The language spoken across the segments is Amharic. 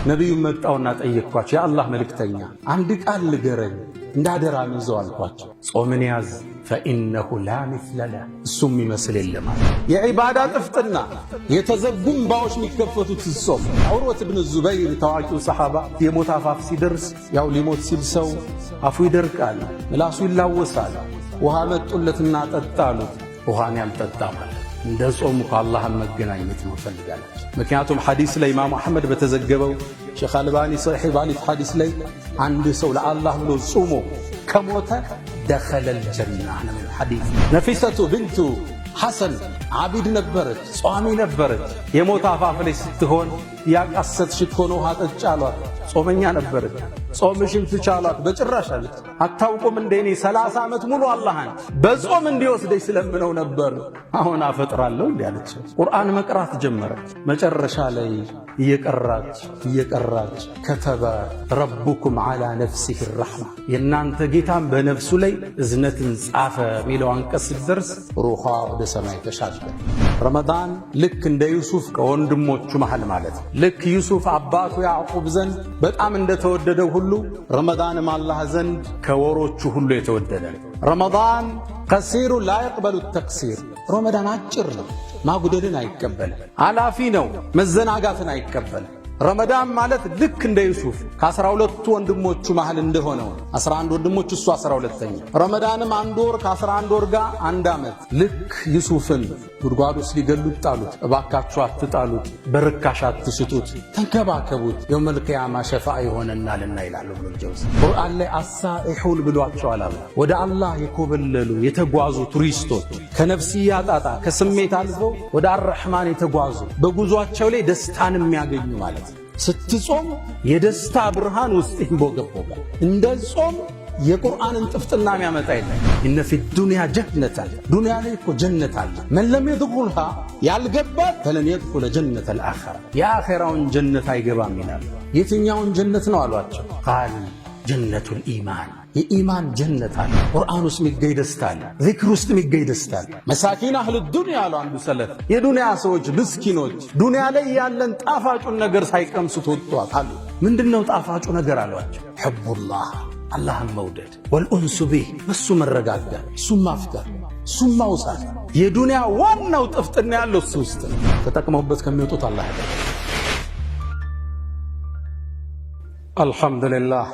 ነብዩ መጣውና ጠየቅኳቸው፣ የአላህ መልእክተኛ አንድ ቃል ንገረኝ እንዳደራ ይዘው አልኳቸው። ጾምን ያዝ ፈኢነሁ ላ ሚስለ ለህ እሱም ይመስል የለም። የዒባዳ ጥፍጥና የተዘጉ እንባዎች የሚከፈቱት ጾም። ዑርወት ብን ዙበይር ታዋቂው ሰሓባ የሞት አፋፍ ሲደርስ ያው ሊሞት ሲል ሰው አፉ ይደርቃል፣ ምላሱ ይላወሳል። ውሃ መጡለትና ጠጣሉት። ውሃን ያልጠጣ ማለት እንደ ጾሙ ከአላህን መገናኘት ነው ፈልጋለች። ምክንያቱም ሐዲስ ላይ ኢማሙ አሕመድ በተዘገበው ሼኽ አልባኒ ሰሒህ ባሊት ሐዲስ ላይ አንድ ሰው ለአላህ ብሎ ጾሞ ከሞተ ደኸለል ጀና ነው ሐዲስ። ነፊሰቱ ብንቱ ሐሰን ዓቢድ ነበረች፣ ጿሚ ነበረች። የሞት አፋፍ ላይ ስትሆን ያቃሰትሽ እኮ ነው ውሃ ጠጪ አሏት። ጾመኛ ነበረች። ጾምሽን ትቻሏት በጭራሽ አለች። አታውቁም እንደ እኔ 30 ዓመት ሙሉ አላህን በጾም እንዲወስደኝ ስለምነው ነበር፣ አሁን አፈጥራለሁ እንዴ አለች። ቁርአን መቅራት ጀመረች። መጨረሻ ላይ እየቀራች ከተበ ረቡኩም ዐላ ነፍሲሂ ረሕማ የእናንተ ጌታም በነፍሱ ላይ እዝነትን ጻፈ ሚለው አንቀጽ ሲደርስ ሩኻ ወደ ሰማይ ተሻገረ። ረመዳን ልክ እንደ ዩሱፍ ከወንድሞቹ መሃል ማለት ነው። ልክ ዩሱፍ አባቱ ያዕቁብ ዘንድ በጣም እንደተወደደው ሁሉ ረመዳንም አላህ ዘንድ ከወሮቹ ሁሉ የተወደደ ነው። ረመዳን ቀሲሩ ላ የቅበሉ ተቅሲር። ረመዳን አጭር ነው፣ ማጉደልን አይቀበልም። አላፊ ነው፣ መዘናጋትን አይቀበልም። ረመዳን ማለት ልክ እንደ ዩሱፍ ከ12 ወንድሞቹ መሃል እንደሆነው 11 ወንድሞች እሱ 12ኛ። ረመዳንም 1 ወር ከ11 ወር ጋር 1 ዓመት። ልክ ዩሱፍን ጉድጓድ ውስጥ ሊገሉት ጣሉት። እባካችሁ አትጣሉት፣ በርካሽ አትስጡት፣ ተንከባከቡት፣ የውመል ቂያማ ሸፋዓ ይሆነናልና ይላል ኢብኑል ጀውዚ። ቁርአን ላይ አሳኢሑን ብሏቸዋል። ወደ አላህ የኮበለሉ የተጓዙ ቱሪስቶች ከነፍስያ ጣጣ ከስሜት አልፈው ወደ አርሕማን የተጓዙ በጉዟቸው ላይ ደስታን የሚያገኙ ማለት። ስትጾም የደስታ ብርሃን ውስጥ ይንቦገቦጋል። እንደ ጾም የቁርአንን ጥፍጥና የሚያመጣ የለም። ኢነ ፊ ዱንያ ጀነተን፣ ዱንያ ላይ እኮ ጀነት አለ። መን ለም የድኹልሃ ያልገባት ፈለን የድኹለ ጀነተ አልአኺራ የአኺራውን ጀነት አይገባም ይላል። የትኛውን ጀነት ነው አሏቸው። ቃል ጀነቱል ኢማን የኢማን ጀነት አለ። ቁርአን ውስጥ የሚገኝ ደስታ አለ። ዚክር ውስጥ የሚገኝ ደስታ አለ። መሳኪን አህል ዱንያ አሉ አንዱ ሰለፍ። የዱንያ ሰዎች ምስኪኖች ዱንያ ላይ ያለን ጣፋጩን ነገር ሳይቀምሱት ወጥቷል አሉ። ምንድነው ጣፋጩ ነገር አሏቸው? ሑቡላህ አላህን መውደድ፣ ወልኡንሱ ቢህ በሱ መረጋጋት፣ እሱም ማፍቀር፣ እሱም ማውሳት። የዱንያ ዋናው ጥፍጥና ያለው እሱ ውስጥ ነው። ተጠቅመውበት ከሚወጡት አላህ ያደርግ። አልሐምዱሊላህ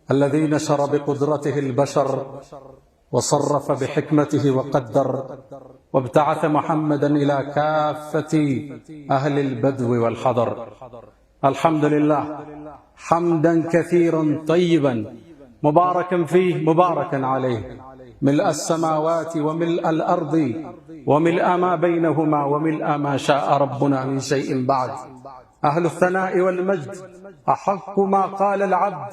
الذي نشر بقدرته البشر وصرف بحكمته وقدر وابتعث محمدا إلى كافة أهل البدو والحضر. الحمد لله حمدا كثيرا طيبا مباركا فيه مباركا عليه ملء السماوات وملء الأرض وملء ما بينهما وملء ما شاء ربنا من شيء بعد. أهل الثناء والمجد أحق ما قال العبد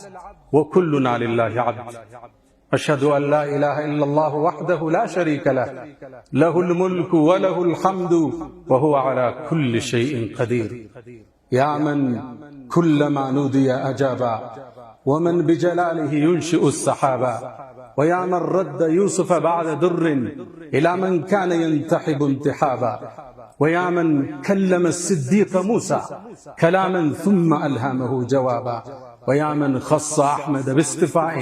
وكلنا لله عبد. أشهد أن لا إله إلا الله وحده لا شريك له له الملك وله الحمد وهو على كل شيء قدير. يا من كلما نودي أجابا ومن بجلاله ينشئ السحابا ويا من رد يوسف بعد در إلى من كان ينتحب انتحابا ويا من كلم الصديق موسى كلاما ثم ألهمه جوابا ويا من خص أحمد باصطفاء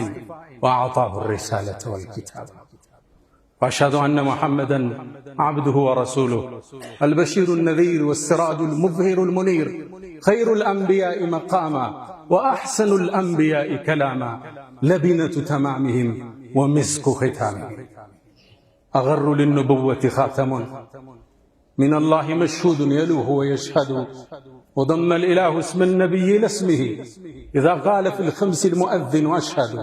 وأعطاه الرسالة والكتاب. وأشهد أن محمدا عبده ورسوله البشير النذير والسراج المبهر المنير خير الأنبياء مقاما وأحسن الأنبياء كلاما لبنة تمامهم ومسك ختامهم. أغر للنبوة خاتم من الله مشهود يلوه ويشهد وضم الإله اسم النبي إلى اسمه إذا قال في الخمس المؤذن أشهد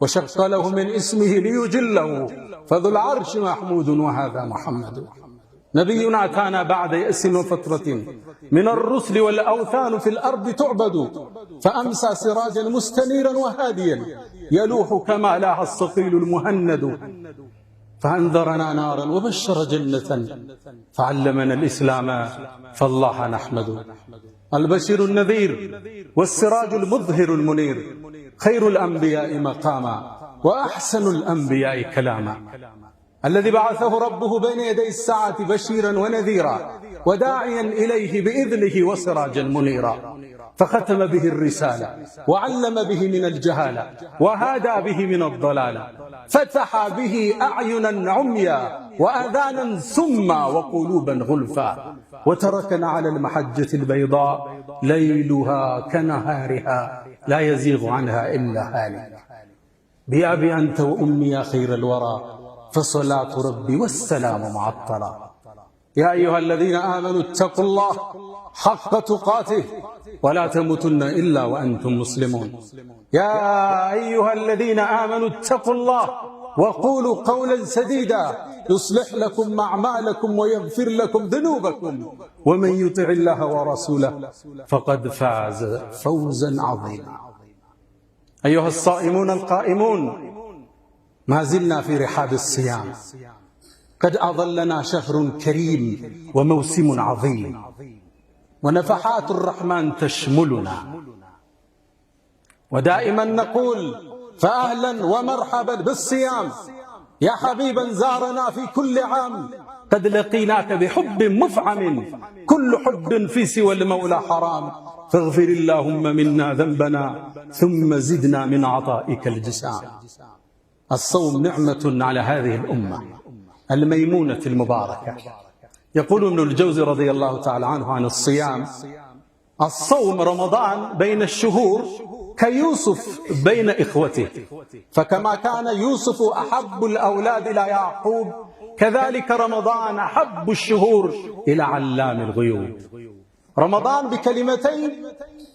وشق له من اسمه ليجله فذو العرش محمود وهذا محمد. نبينا أتانا بعد يأس وفترة من الرسل والأوثان في الأرض تعبد فأمسى سراجا مستنيرا وهاديا يلوح كما لاح الصقيل المهند فأنذرنا نارا وبشر جنة فعلمنا الإسلام فالله نحمد. البشير النذير والسراج المظهر المنير خير الأنبياء مقاما وأحسن الأنبياء كلاما الذي بعثه ربه بين يدي الساعة بشيرا ونذيرا وداعيا إليه بإذنه وسراجا منيرا فختم به الرسالة وعلم به من الجهالة وهادى به من الضلالة، فتح به أعينا عميا وآذانا سما وقلوبا غلفا، وتركنا على المحجة البيضاء ليلها كنهارها لا يزيغ عنها إلا هالك. بأبي أنت وأمي يا خير الورى، فصلاة ربي والسلام معطلا. يا أيها الذين آمنوا اتقوا الله حق تقاته ولا تموتن إلا وأنتم مسلمون. يا أيها الذين آمنوا اتقوا الله وقولوا قولا سديدا يصلح لكم أعمالكم ويغفر لكم ذنوبكم، ومن يطع الله ورسوله فقد فاز فوزا عظيما. أيها الصائمون القائمون، ما زلنا في رحاب الصيام، قد أظلنا شهر كريم وموسم عظيم، ونفحات الرحمن تشملنا، ودائما نقول فأهلا ومرحبا بالصيام يا حبيبا زارنا في كل عام، قد لقيناك بحب مفعم، كل حب في سوى المولى حرام، فاغفر اللهم منا ذنبنا ثم زدنا من عطائك الجسام. الصوم نعمة على هذه الأمة الميمونة المباركة. يقول ابن الجوزي رضي الله تعالى عنه عن الصيام: الصوم رمضان بين الشهور كيوسف بين إخوته، فكما كان يوسف أحب الأولاد إلى يعقوب، كذلك رمضان أحب الشهور إلى علام الغيوب. رمضان بكلمتين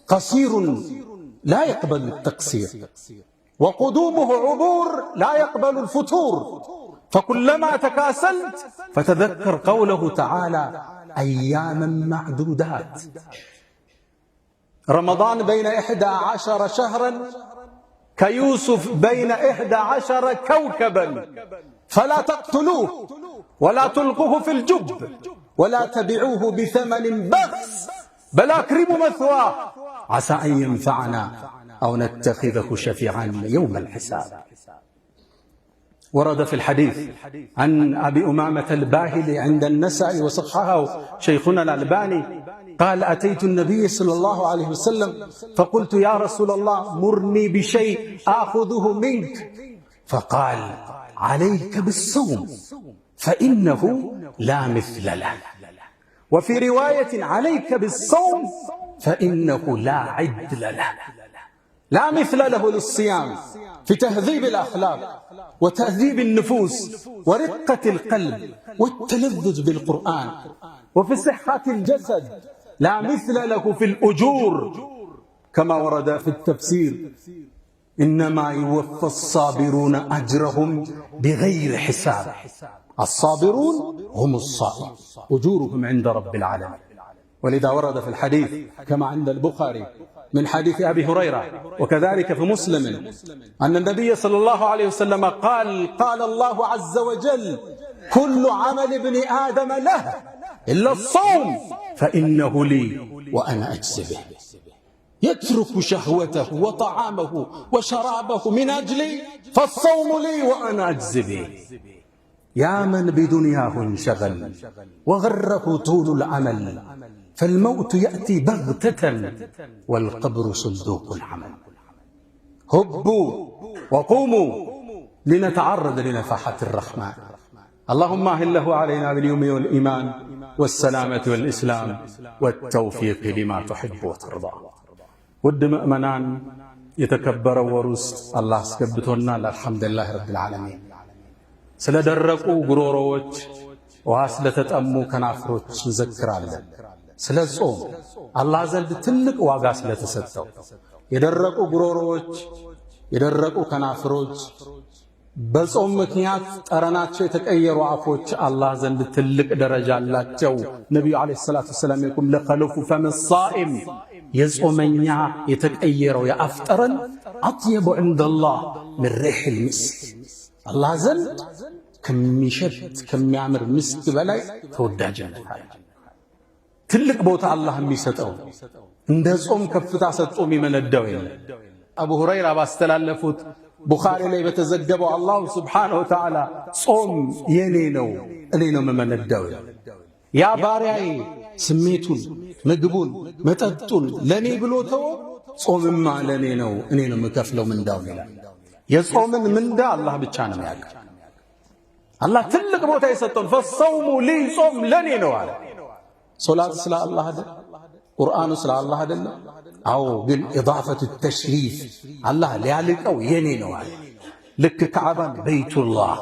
قصير لا يقبل التقصير، وقدومه عبور لا يقبل الفتور، فكلما تكاسلت فتذكر قوله تعالى أياما معدودات. رمضان بين 11 شهرا كيوسف بين 11 كوكبا، فلا تقتلوه ولا تلقوه في الجب ولا تبيعوه بثمن بخس، بل أكرموا مثواه عسى أن ينفعنا أو نتخذه شفيعا يوم الحساب. ورد في الحديث عن أبي أمامة الباهلي عند النسائي وصححه شيخنا الألباني قال: أتيت النبي صلى الله عليه وسلم فقلت: يا رسول الله مرني بشيء آخذه منك، فقال: عليك بالصوم فإنه لا مثل له، وفي رواية: عليك بالصوم فإنه لا عدل له. لا مثل له للصيام في تهذيب الأخلاق وتهذيب النفوس ورقة القلب والتلذذ بالقرآن وفي صحة الجسد، لا مثل له في الأجور، كما ورد في التفسير: إنما يوفى الصابرون أجرهم بغير حساب. الصابرون هم الصائم، أجورهم عند رب العالمين. ولذا ورد في الحديث كما عند البخاري من حديث أبي هريرة وكذلك في مسلم أن النبي صلى الله عليه وسلم قال: قال الله عز وجل: كل عمل ابن آدم له إلا الصوم فإنه لي وأنا أجزي به. يترك شهوته وطعامه وشرابه من أجلي، فالصوم لي وأنا أجزي به. يا من بدنياه انشغل وغره طول العمل، فالموت يأتي بغتة والقبر صندوق العمل. هبوا وقوموا لنتعرض لنفحات الرحمن. اللهم أهله علينا باليوم والإيمان والسلامة والإسلام والتوفيق لما تحب وترضى. ود مؤمنان يتكبر ورست الله سكبتنا الحمد لله رب العالمين. سلدرقوا غروروች واسلتتأموا كنافروች نذكራለን። ስለ ጾም አላህ ዘንድ ትልቅ ዋጋ ስለተሰጠው የደረቁ ጉሮሮዎች የደረቁ ከናፍሮች በጾም ምክንያት ጠረናቸው የተቀየሩ አፎች አላህ ዘንድ ትልቅ ደረጃ አላቸው። ነብዩ አለይሂ ሰላቱ ሰላም ይቁም ለኸሉፉ ፈም الصائم የጾመኛ የተቀየረው የአፍ ጠረን አጥየቡ عندالله من ريح المسك አላህ ዘንድ ከሚሸት ከሚያምር ምስክ በላይ ተወዳጅነት አለ። ትልቅ ቦታ አላህ የሚሰጠው እንደ ጾም ከፍታ ሰጥቶ የሚመነዳው የለም። አቡ ሁረይራ ባስተላለፉት ቡኻሪ ላይ በተዘገበው አላህ ሱብሓነሁ ወተዓላ ጾም የኔ ነው እኔ ነው የምመነዳው። ያ ባሪያዬ ስሜቱን ምግቡን መጠጡን ለኔ ብሎ ተው ጾምማ ለኔ ነው እኔ ነው የምከፍለው ምንዳው ይላል። የጾምን ምንዳ አላህ ብቻ ነው ያውቃል። አላህ ትልቅ ቦታ የሰጠውን ፈሰውሙ ሊ ጾም ለኔ ነው አለ። ሶላት ስለ አላህ አይደል? ቁርአኑ ስለ አላህ አይደል? አዎ፣ ግን ኢዳፈቱ ተሽሪፍ አላህ ሊያልቀው የኔ ነው አለ። ልክ ከዓባን በይቱላህ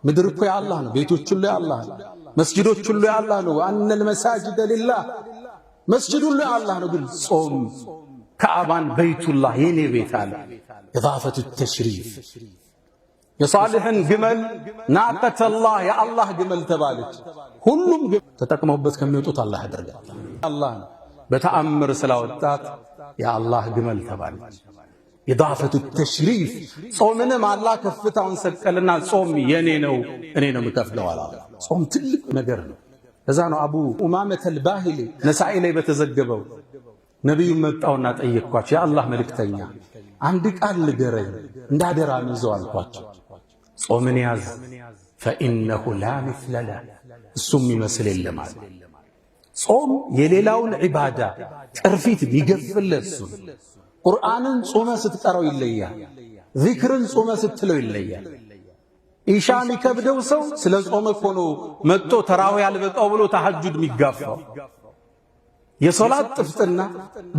ምድር እኮ የአላህ ነው፣ ቤቶች ሁሉ የአላህ ነው፣ መስጂዶች ሁሉ የአላህ ነው። ወአነል መሳጅደ ሊላህ መስጂድ ሁሉ የአላህ ነው። ግን ጾም ከዓባን በይቱላህ የኔ ቤት አለ። ኢዳፈቱ ተሽሪፍ የሷሊሕን ግመል ናቀተላህ የአላህ ግመል ተባለች። ሁሉም ተጠቅመውበት ከሚወጡት አላህ ያደርጋል። አላህ በተአምር ስላወጣት የአላህ ግመል ተባለች። ኢዳፈቱ ተሽሪፍ ጾምንም አላህ ከፍታውን ሰቀልና ጾም የኔ ነው እኔ ነው የምከፍለው አለ። ጾም ትልቅ ነገር ነው። ለዛ ነው አቡ ኡማመተ አልባሂሊ ነሳኢ ላይ በተዘገበው ነቢዩ መጣውና ጠየቅኳቸው፣ የአላህ መልእክተኛ አንድ ቃል ንገረኝ እንዳደራ ይዘው አልኳቸው። ጾምን ያዝ ፈኢነሁ ላ ሚስለ ለህ እሱም ይመስል የለም አለ። ጾም የሌላውን ዒባዳ ቅርፊት ቢገፍልህ እሱ ቁርአንን ጾመ ስትቀረው ይለያል። ዚክርን ጾመ ስትለው ይለያል። ኢሻ የሚከብደው ሰው ስለ ጾመ እኮ ነው መጥቶ ተራዊህ ያልበቃው ብሎ ተሐጁድ የሚጋፋው። የሶላት ጥፍጥና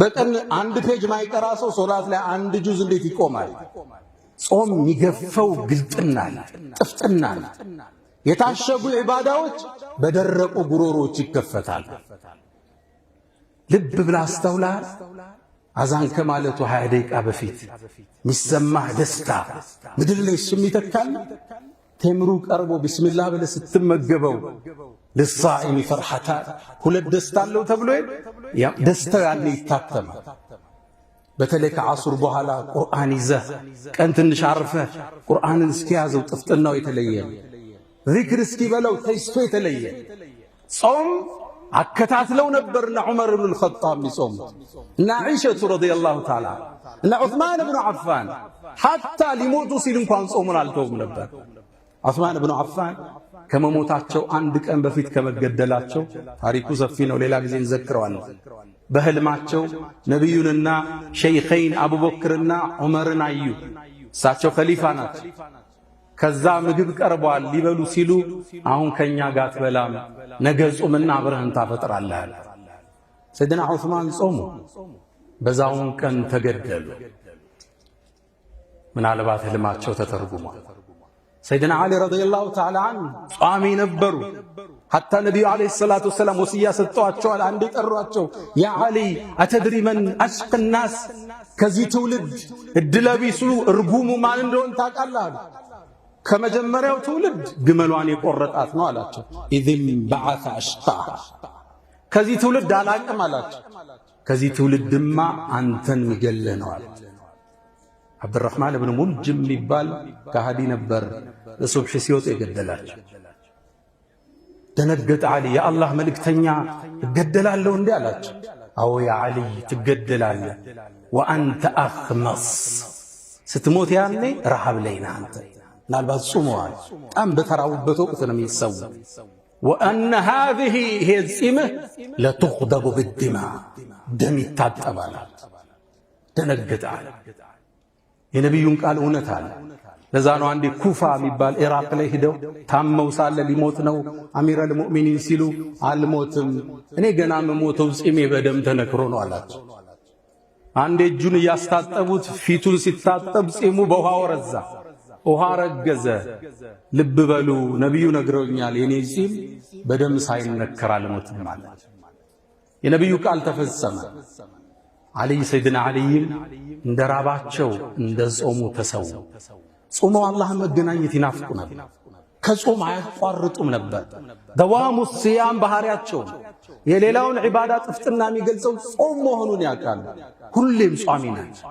በቀን አንድ ፔጅ ማይቀራ ሰው ሶላት ላይ አንድ ጁዝ እንዴት ይቆማል? ጾም የሚገፈው ግልጥና ጥፍጥና የታሸጉ ዒባዳዎች በደረቁ ጉሮሮች ይከፈታል። ልብ ብላ አስተውላል። አዛን ከማለቱ 20 ደቂቃ በፊት ሚሰማህ ደስታ ምድር ላይ እሱም ይተካል። ተምሩ ቀርቦ ቢስሚላህ ብለህ ስትመገበው ለሳኢም ፈርሐታን ሁለት ደስታ አለው ተብሎ ደስታው ያኔ ይታተማል። በተለይ ከዓሱር በኋላ ቁርአን ይዘህ ቀን ትንሽ አርፈህ ቁርአንን እስኪያዘው ጥፍጥናው የተለየ ዚክር እስኪበለው ተይስቶ የተለየ ጾም አከታትለው ነበርና ዑመር ኢብኑ አልኸጣብ የሚጾሙት እና ዒሸቱ ረዲየላሁ ተዓላ እና ዑስማን ኢብኑ ዓፋን ሐታ ሊሞቱ ሲል እንኳን ጾሙን አልተውም ነበር። ዑስማን ኢብኑ ዓፋን ከመሞታቸው አንድ ቀን በፊት ከመገደላቸው ታሪኩ ሰፊ ነው፣ ሌላ ጊዜ እንዘክረዋለን። በህልማቸው ነቢዩንና ሸይኸይን አቡበክርና ዑመርን አዩ። እሳቸው ኸሊፋ ናቸው። ከዛ ምግብ ቀርቧል ሊበሉ ሲሉ አሁን ከኛ ጋር ትበላም ነገ ጾምና አብረህን ታፈጥራለህ። ሰይድና ዑስማን ጾሙ፣ በዛውን ቀን ተገደሉ። ምናልባት ህልማቸው ተተርጉሟል። ሰይድና ዓሊ ረዲየላሁ ተዓላ ዐንሁ ጿሚ ነበሩ። ሐታ ነቢዩ ዓለይሂ ሰላቱ ወሰላም ወስያ ሰጥተዋቸዋል። አንድ ጠሯቸው፣ ያ ዓሊ አተድሪ መን አሽቀ ናስ፣ ከዚህ ትውልድ እድለቢሱ እርጉሙ ማን እንደሆን ታውቃለህ አሉ። ከመጀመሪያው ትውልድ ግመሏን የቆረጣት ነው አላቸው። ኢዝም በዓተ አሽቃሃ፣ ከዚህ ትውልድ አላቅም አላቸው። ከዚህ ትውልድማ አንተን ሚገልህ ነው አለ። አብዱራህማን ብን ሙልጅም የሚባል ከሃዲ ነበር። ለሱብሕ ሲወጡ የገደላቸው። ደነገጠ ዓሊ። የአላህ መልእክተኛ እገደላለሁ እንዲህ አላቸው። አዎ ያ ዓሊ ትገደላለህ። ወአንተ አኽመስ፣ ስትሞት ያኔ ረሃብ ላይ ነህ አንተ። ምናልባት ጾመዋል፣ በጣም በተራቡበት ወቅት ነው የሚሰው። ወአነ ሃዚህ ይሄ ጺምህ ለቱኽደቡ ብድማ፣ ደም ይታጠባል። ደነገጠ ዓሊ። የነቢዩን ቃል እውነት አለ። ለዛ ነው አንዴ ኩፋ የሚባል ኢራቅ ላይ ሂደው ታመው ሳለ ሊሞት ነው አሚረል ሙእሚኒን ሲሉ አልሞትም እኔ ገና የምሞተው ጺሜ በደም ተነክሮ ነው አላቸው። አንዴ እጁን እያስታጠቡት ፊቱን ሲታጠብ ጺሙ በውሃ ወረዛ፣ ውሃ ረገዘ። ልብ በሉ ነቢዩ ነግረውኛል፣ የኔ ጺም በደም ሳይነከር አልሞትም ማለት። የነቢዩ ቃል ተፈጸመ። ዓሊይ ሰይድና ዓሊይም እንደ ራባቸው እንደ ጾሙ ተሰው። ጾመው አላህን መገናኘት ይናፍቁ ነበር። ከጾም አያቋርጡም ነበር። ደዋሙ ሲያም ባህሪያቸው የሌላውን ዒባዳ ጥፍጥና የሚገልጸው ጾም መሆኑን ያውቃሉ። ሁሌም ጿሚ ናቸው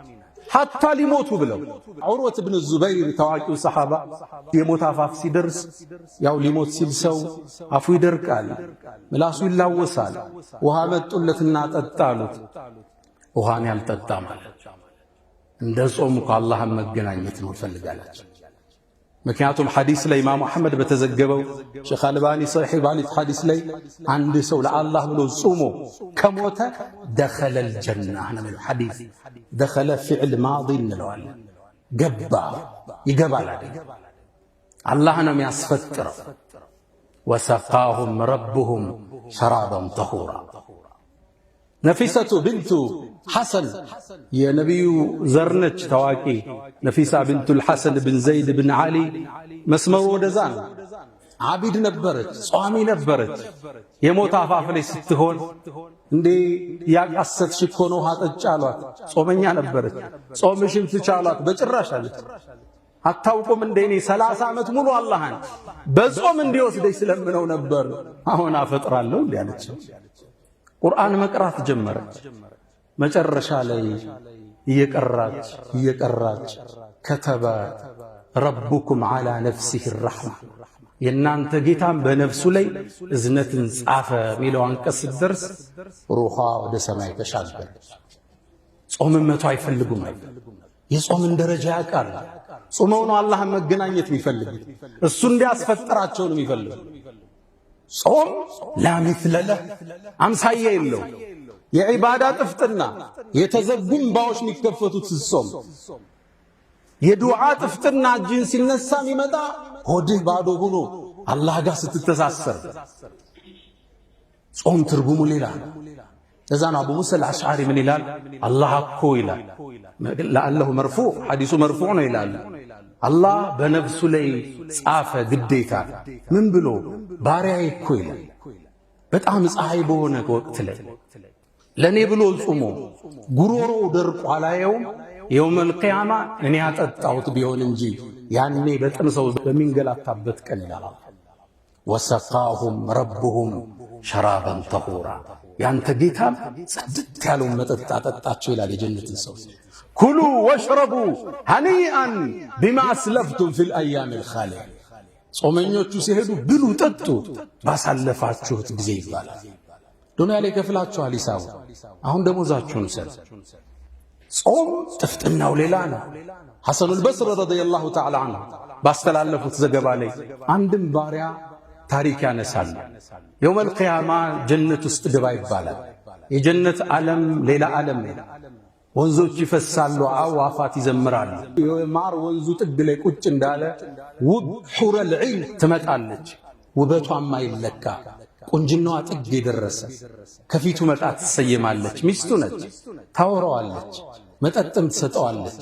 ሐታ ሊሞቱ ብለው። ዑርወት ብን ዙበይር ታዋቂው ሰሓባ የሞት አፋፍ ሲደርስ ያው ሊሞት ሲል ሰው አፉ ይደርቃል፣ ምላሱ ይላወሳል። ውሃ መጡለትና ጠጣ አሉት። ውሃን ያልጠጣ ማለት እንደ ጾም ከአላህን መገናኘት ነው ፈልጋላችሁ። ምክንያቱም ሐዲስ ላይ ኢማም አሕመድ በተዘገበው ሼኽ አልባኒ ሰሒህ ባሉት ሐዲስ ላይ አንድ ሰው ለአላህ ብሎ ጾሞ ከሞተ ደኸለል ጀና ነው የሚለው ሐዲስ። ደኸለ ፊዕል ማዲ እንለዋለን። ገባ ይገባል አይደል? አላህ ነው የሚያስፈጥረው። ወሰቃሁም ረብሁም ሸራበን ጠሁራ። ነፊሰቱ ብንቱ ሐሰን የነቢዩ ዘርነች ታዋቂ ነፊሳ ብንቱል ሐሰን ብን ዘይድ ብን ዓሊ መስመሩ ወደዛ ነው። ዓቢድ ነበረች፣ ጿሚ ነበረች። የሞት አፋፍ ላይ ስትሆን እንዴ ያቃሰትሽ እኮ ነው ውሃ ጠጪ አሏት። ጾመኛ ነበረች። ጾምሽን ትቻሏት በጭራሽ አለች። አታውቁም እንደ እኔ 30 ዓመት ሙሉ አላህን በጾም እንዲወስደኝ ስለምነው ነበር፣ አሁን አፈጥራለሁ እንዴ አለች። ቁርአን መቅራት ጀመረች። መጨረሻ ላይ እየቀራች ከተበ ረቡኩም ዓላ ነፍሲህ ረሕማ፣ የእናንተ ጌታም በነፍሱ ላይ እዝነትን ጻፈ ሚለው አንቀጽ ስትደርስ ሩኻ ወደ ሰማይ ተሻገረች። ጾምን መቶ አይፈልጉም። የጾምን ደረጃ ያውቃል። ጾመው ነው አላህን መገናኘት የሚፈልግ፣ እሱ እንዲያስፈጥራቸው ነው የሚፈልግ። ጾም ላሚስለ ለህ አምሳያ የለው። የዒባዳ ጥፍጥና የተዘጉ እምባዎች የሚከፈቱት ስትጾም፣ የዱዓ ጥፍጥና እጅን ሲነሳ የሚመጣ ሆድህ ባዶ ሆኖ አላህ ጋር ስትተሳሰር። ጾም ትርጉሙ ሌላ ነው። ለዛ ነው አቡ ሙሳ አልአሽዓሪ ምን ይላል? አላህ እኮ ይላል ለአለሁ መርፉዕ ሐዲሱ መርፉዕ ነው ይላል። አላህ በነፍሱ ላይ ጻፈ ግዴታ። ምን ብሎ? ባሪያዬ እኮ ይላል በጣም ፀሐይ በሆነ ወቅት ላይ ለኔ ብሎ ጾሞ ጉሮሮ ደርቆ አላየውም። የውመል ቂያማ እኔ ያጠጣሁት ቢሆን እንጂ ያኔ በጥም ሰው በሚንገላታበት ቀን ይላል። ወሰቃሁም ረብሁም ሸራበን ጠሁራ፣ ያንተ ጌታ ጽድት ያለውን መጠጥ አጠጣቸው ይላል የጀነትን ሰው። ኩሉ ወሽረቡ ሀኒአን ቢማ አስለፍቱም ፊል አያሚል ኻሊያ፣ ጾመኞቹ ሲሄዱ ብሉ ጠጡ ባሳለፋችሁት ጊዜ ይባላል። ዱንያ ላይ ከፍላችኋል ሂሳቡ፣ አሁን ደሞዛችሁን ሰጥ። ጾም ጥፍጥናው ሌላ ነው። ሐሰኑል በስሪ ረዲየላሁ ተዓላ ዐንሁ ባስተላለፉት ዘገባ ላይ አንድም ባሪያ ታሪክ ያነሳል። የውመል ቂያማ ጀነት ውስጥ ግባ ይባላል። የጀነት ዓለም ሌላ ዓለም ነው። ወንዞች ይፈሳሉ፣ አዕዋፋት ይዘምራሉ። የማር ወንዙ ጥግ ላይ ቁጭ እንዳለ ውብ ሑረል ዒን ትመጣለች። ውበቷማ ይለካ ቁንጅናዋ ጥግ የደረሰ ከፊቱ መጣ ትሰየማለች። ሚስቱ ነች። ታወራዋለች፣ መጠጥም ትሰጠዋለች።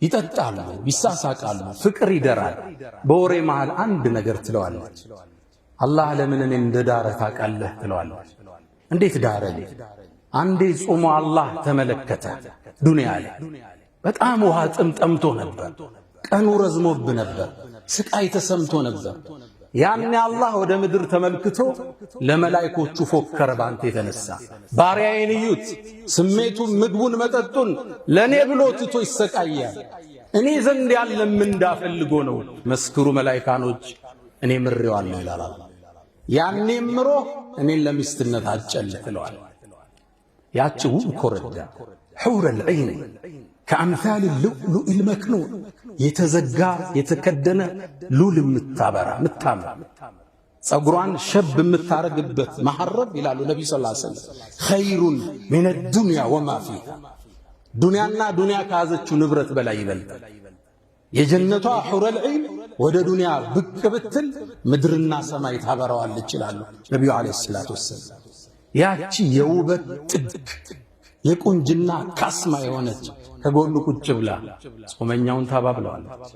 ይጠጣሉ፣ ይሳሳቃሉ፣ ፍቅር ይደራል። በወሬ መሃል አንድ ነገር ትለዋለች። አላህ ለምን እኔን እንደዳረ ታውቃለህ ትለዋለች። እንዴት ዳረኝ? አንዴ ጾሞ አላህ ተመለከተ። ዱንያ ላይ በጣም ውሃ ጥም ጠምቶ ነበር። ቀኑ ረዝሞብ ነበር። ስቃይ ተሰምቶ ነበር። ያኔ አላህ ወደ ምድር ተመልክቶ ለመላእክቶቹ ፎከረ። ባንተ የተነሳ ባሪያዬን እዩት፣ ስሜቱን፣ ምግቡን፣ መጠጡን ለኔ ብሎ ትቶ ይሰቃያል። እኔ ዘንድ ያለ ምንዳ ፈልጎ ነው። መስክሩ መላእክቶች፣ እኔ ምሬዋለሁ ይላል። ያኔ ምሮ እኔን ለሚስትነት አጨልህ ትለዋል። ያቺ ውብ ኮረዳ ሑረል ዒን ከአምሳል ሉኡል መክኑን የተዘጋ የተከደነ ሉል የምታበራ የምታምር ጸጉሯን ሸብ የምታረግበት መሐረብ ይላሉ ነቢ ሰለላሁ ዐለይሂ ወሰለም ኸይሩን ሚነ ዱንያ ወማ ፊሃ፣ ዱንያና ዱንያ ከያዘችው ንብረት በላይ ይበልጣል። የጀነቷ ሑረል ዒን ወደ ዱንያ ብቅ ብትል ምድርና ሰማይ ታበራዋለች ይላሉ ነቢዩ ዐለይሂ ሰላቱ ወሰላም። ያቺ የውበት ጥግ የቁንጅና ካስማ የሆነች ከጎኑ ቁጭ ብላ ጾመኛውን ታባብለዋለች።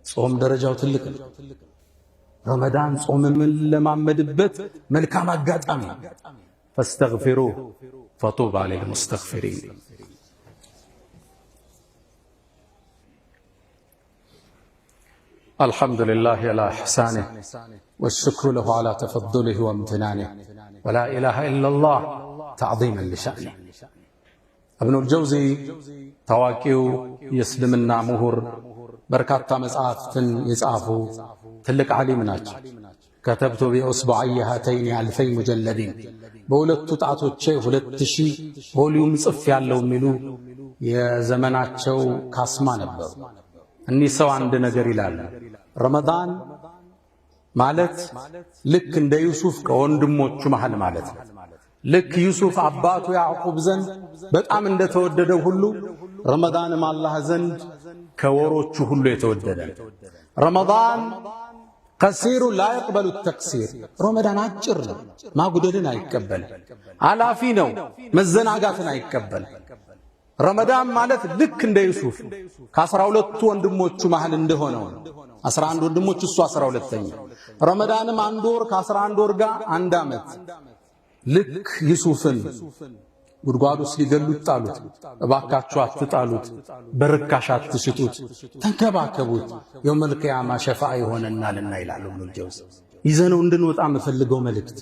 ጾም ደረጃው ትልቅ ነው። ረመዳን ጾም የምንለማመድበት መልካም አጋጣሚ። ፈስተግፊሩህ ፈጡባ ሊልሙስተግፊሪን። አልሐምዱሊላህ ዐላ ኢሕሳኒህ ወሽክሩ ለሁ ዐላ ተፈዱሊህ ወምትናኒህ ወላ ኢላሃ ኢለላህ ተዕዚመን ሊሸእኒህ። እብኑል ጀውዚ ታዋቂው የእስልምና ምሁር በርካታ መጽሐፍትን የጻፉ ትልቅ ዓሊም ናቸው። ከተብቱ ቢኡስቡዐይ ሃተይኒ 2000 ሙጀለዲን፣ በሁለቱ ጣቶቼ 2000 ቮሊዩም ጽፍ ያለው የሚሉ የዘመናቸው ካስማ ነበሩ። እኒህ ሰው አንድ ነገር ይላሉ። ረመዳን ማለት ልክ እንደ ዩሱፍ ከወንድሞቹ መሃል ማለት ነው። ልክ ዩሱፍ አባቱ ያዕቁብ ዘንድ በጣም እንደተወደደው ሁሉ ረመዳንም አላህ ዘንድ ከወሮቹ ሁሉ የተወደደ። ረመዳን ቀሲሩ ላ የቅበሉ ተቅሲር። ረመዳን አጭር ነው፣ ማጉደልን አይቀበልም። አላፊ ነው፣ መዘናጋትን አይቀበልም። ረመዳን ማለት ልክ እንደ ዩሱፍ ከ12 ወንድሞቹ መሃል እንደሆነው 11 ወንድሞች እሱ 12ኛ። ረመዳንም አንድ ወር ከ11 ወር ጋር አንድ ዓመት። ልክ ዩሱፍን ጉድጓድ ውስጥ ሊገሉት ጣሉት። እባካችሁ አትጣሉት፣ በርካሽ አትሽጡት፣ ተንከባከቡት፣ የውመል ቂያማ ሸፋዓ ይሆነናልና ይላል ኢብኑል ጀውዚ። ይዘነው እንድንወጣ የምፈልገው መልእክት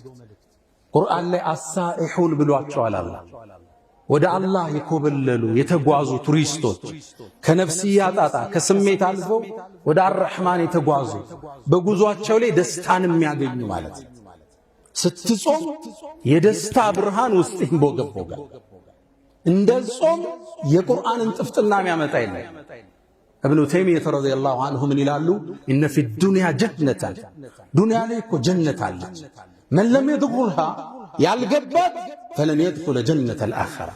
ቁርአን ላይ አሳኢሑን ብሏቸዋል አላህ። ወደ አላህ የኮበለሉ የተጓዙ ቱሪስቶች ከነፍስያ ጣጣ ከስሜት አልፈው ወደ አርሕማን የተጓዙ በጉዟቸው ላይ ደስታን የሚያገኙ ማለት ነው። ስትጾም የደስታ ብርሃን ውስጥ ይንቦገቦጋል። እንደ ጾም የቁርአንን ጥፍጥና የሚያመጣ የለም። እብኑ ተይሚያ ረዲየላሁ ዐንሁ ምን ይላሉ? ኢነ ፊ ዱንያ ጀነተን፣ ዱንያ ላይ እኮ ጀነት አለች። መን ለም የድኹልሃ ያልገባት ፈለን የድኹለ ጀነተል አኺራ፣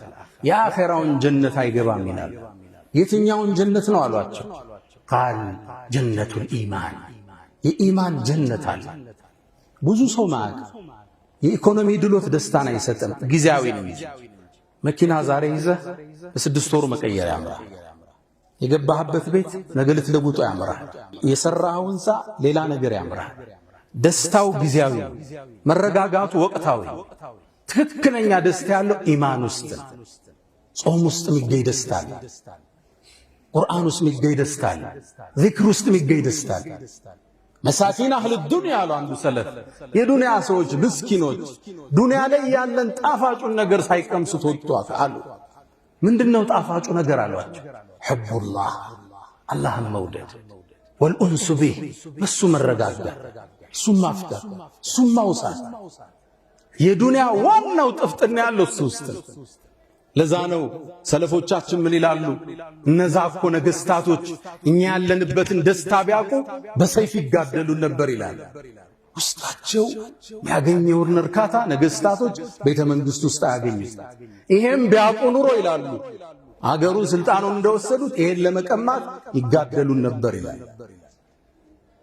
የአኺራውን ጀነት አይገባም ይላሉ። የትኛውን ጀነት ነው አሏቸው? ቃል ጀነቱል ኢማን፣ የኢማን ጀነት አለ። ብዙ ሰው ማዕቅ የኢኮኖሚ ድሎት ደስታን አይሰጥም፣ ጊዜያዊ ነው እንጂ። መኪና ዛሬ ይዘህ በ6 ወሩ መቀየር ያምራል። የገባህበት ቤት ነገ ልትለውጦ ያምራል። የሰራኸው ሕንፃ ሌላ ነገር ያምራል። ደስታው ጊዜያዊ፣ መረጋጋቱ ወቅታዊ። ትክክለኛ ደስታ ያለው ኢማን ውስጥ፣ ጾም ውስጥ የሚገኝ ደስታ አለ። ቁርአን ውስጥ የሚገኝ ደስታ አለ። ዚክር ውስጥ የሚገኝ ደስታ አለ። መሳኪን አህል ዱንያ አሉ አንዱ ሰለፍ። የዱንያ ሰዎች ምስኪኖች ዱንያ ላይ ያለን ጣፋጩን ነገር ሳይቀምሱት ወጥቷል አሉ። ምንድነው ጣፋጩ ነገር አሏቸው? ሑቡላህ፣ አላህን መውደድ፣ ወልኡንሱ ቢህ፣ በሱ መረጋጋት፣ እሱም ማፍቀር፣ እሱም ማውሳት። የዱንያ ዋናው ጥፍጥና ያለው እሱ ውስጥ። ለዛ ነው ሰለፎቻችን ምን ይላሉ? እነዛ እኮ ነገሥታቶች እኛ ያለንበትን ደስታ ቢያውቁ በሰይፍ ይጋደሉን ነበር ይላል። ውስጣቸው ያገኘውን እርካታ ነገሥታቶች ቤተ መንግሥት ውስጥ አያገኙት። ይሄም ቢያውቁ ኑሮ ይላሉ አገሩን ስልጣኑን እንደወሰዱት ይሄን ለመቀማት ይጋደሉን ነበር ይላል።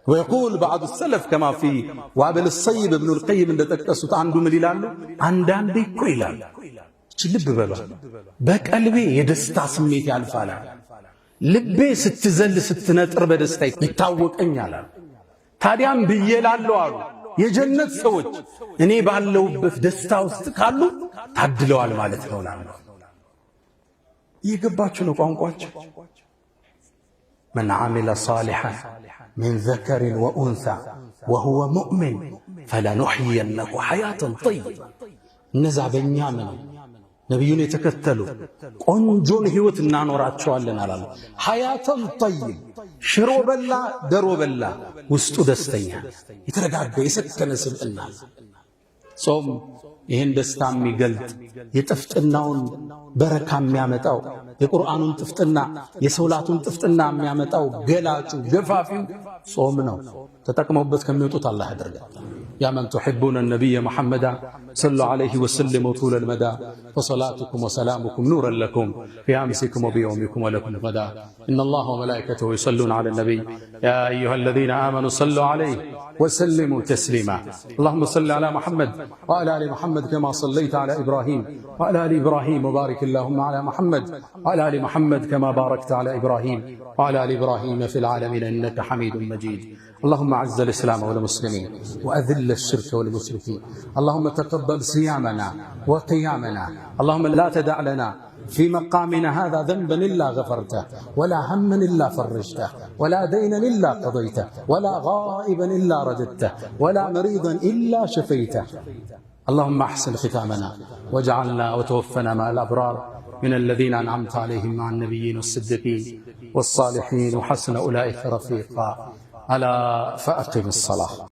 ወይቁል ባዕዱ ሰለፍ ከማ ፊ ዋብል ሰይብ ኢብኑል ቀይም እንደጠቀሱት አንዱ ምን ይላሉ? አንዳንዴ እኮ ይላል ልብ በሏ በቀልቤ የደስታ ስሜት ያልፋል። ልቤ ስትዘል ስትነጥር በደስታ ይታወቀኛል። ታዲያም ብዬ ላለው አሉ የጀነት ሰዎች እኔ ባለውበት ደስታ ውስጥ ካሉ ታድለዋል ማለት ነው። ይገባችሁ ነው ቋንቋቸው። መን ዓሚለ ሷሊሐን ሚን ዘከሪን ወኡንሳ ወሁወ ሙእሚን ፈለኑሕይየነሁ ሐያተን ጠይባ። እነዛ በእኛ ምን ነቢዩን የተከተሉ ቆንጆን ሕይወት እናኖራቸዋለን አላሉ። ሐያተን ጠይብ፣ ሽሮ በላ ደሮ በላ ውስጡ ደስተኛ የተረጋጋ የሰከነ ስብዕና። ጾም ይህን ደስታ የሚገልጥ የጥፍጥናውን በረካ የሚያመጣው የቁርአኑን ጥፍጥና የሰውላቱን ጥፍጥና የሚያመጣው ገላጩ ገፋፊው ጾም ነው። ተጠቅመውበት ከሚወጡት አላህ ያደርጋል። يا من تحبون النبي محمدا صلوا عليه وسلموا طول المدى فصلاتكم وسلامكم نورا لكم في أمسكم وبيومكم ولكم غدا. إن الله وملائكته يصلون على النبي يا أيها الذين آمنوا صلوا عليه وسلموا تسليما. اللهم صل على محمد وعلى آل محمد كما صليت على إبراهيم وعلى آل إبراهيم وبارك اللهم على محمد وعلى آل محمد كما باركت على إبراهيم وعلى آل إبراهيم في العالمين إنك حميد مجيد. اللهم أعز الإسلام والمسلمين وأذل الشرك والمشركين. اللهم تقبل صيامنا وقيامنا. اللهم لا تدع لنا في مقامنا هذا ذنبا إلا غفرته ولا هما إلا فرجته ولا دينا إلا قضيته ولا غائبا إلا رددته ولا مريضا إلا شفيته. اللهم أحسن ختامنا واجعلنا وتوفنا مع الأبرار من الذين أنعمت عليهم مع النبيين والصديقين والصالحين وحسن أولئك رفيقا. ألا فأقم الصلاة.